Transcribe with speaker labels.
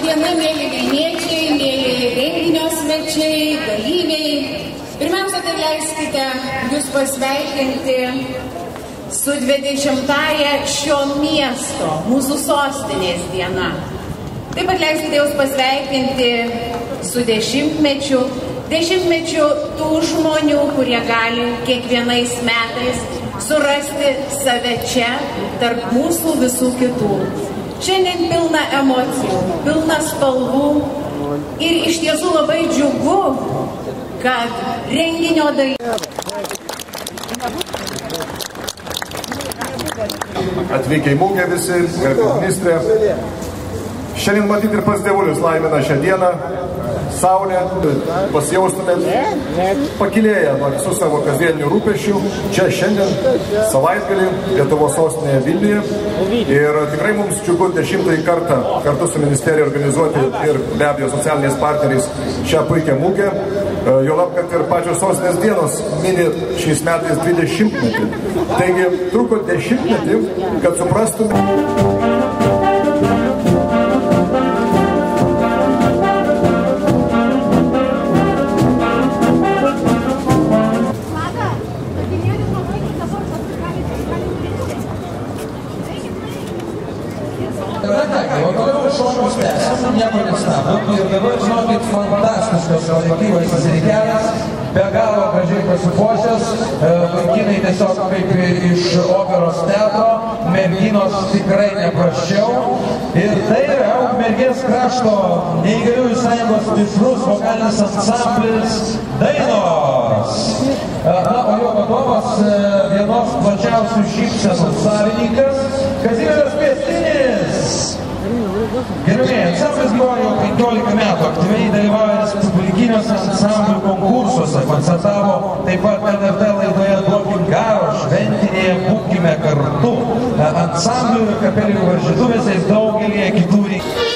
Speaker 1: diena, mėly vilniečiai, mėly renginio svečiai, dalyviai. Pirmiausia, tai leiskite jūs pasveikinti su 20-ąja šio miesto, mūsų sostinės diena. Taip pat leiskite jūs pasveikinti su dešimtmečiu tų žmonių, kurie gali kiekvienais metais surasti save čia, tarp mūsų visų kitų. Šiandien pilna emocijų, pilna spalvų ir iš tiesų labai džiugu, kad renginio
Speaker 2: Atvykę į mugę visi, garbės ministrė. Šiandien matyti ir pas dievulius laimina šią dieną. Saulė, pasijaustumėt pakilėję nuo visų savo kasdieninių rūpesčių. Čia šiandien savaitgalį Lietuvos sostinėje Vilniuje. Ir tikrai mums džiugu 10-ąjį kartą kartu su ministerija organizuoti ir be abejo socialiniais partneriais šią puikią mugę. Juolab, kad ir pačios sostinės dienos mini šiais metais 20-metį. Taigi, truko 10-metį, kad suprastume.
Speaker 3: Nieko nestabdom ir dabar, žinokit, fantastiškas kolektyvas pasirinkęs, be galo gražiai pasipuošęs, vaikinai tiesiog kaip iš operos teatro, merginos tikrai neprasčiau. Ir tai yra Ukmergės krašto neįgaliųjų sąjungos mišrus vokalinis ansamblis Dainos. Na, o jo vadovas vienos plačiausių šypsenų savininkas Kazimieras Piestinis. Gerbėjai, ansamblis grojo jau 15 metų, aktyviai dalyvauja respublikiniuose ansamblių konkursuose, koncertavo taip pat LRT laidoje Duokim garo, šventinėje Būkime kartu, ansamblių ir kapelių varžytuvėse ir daugelį kitų reikalų.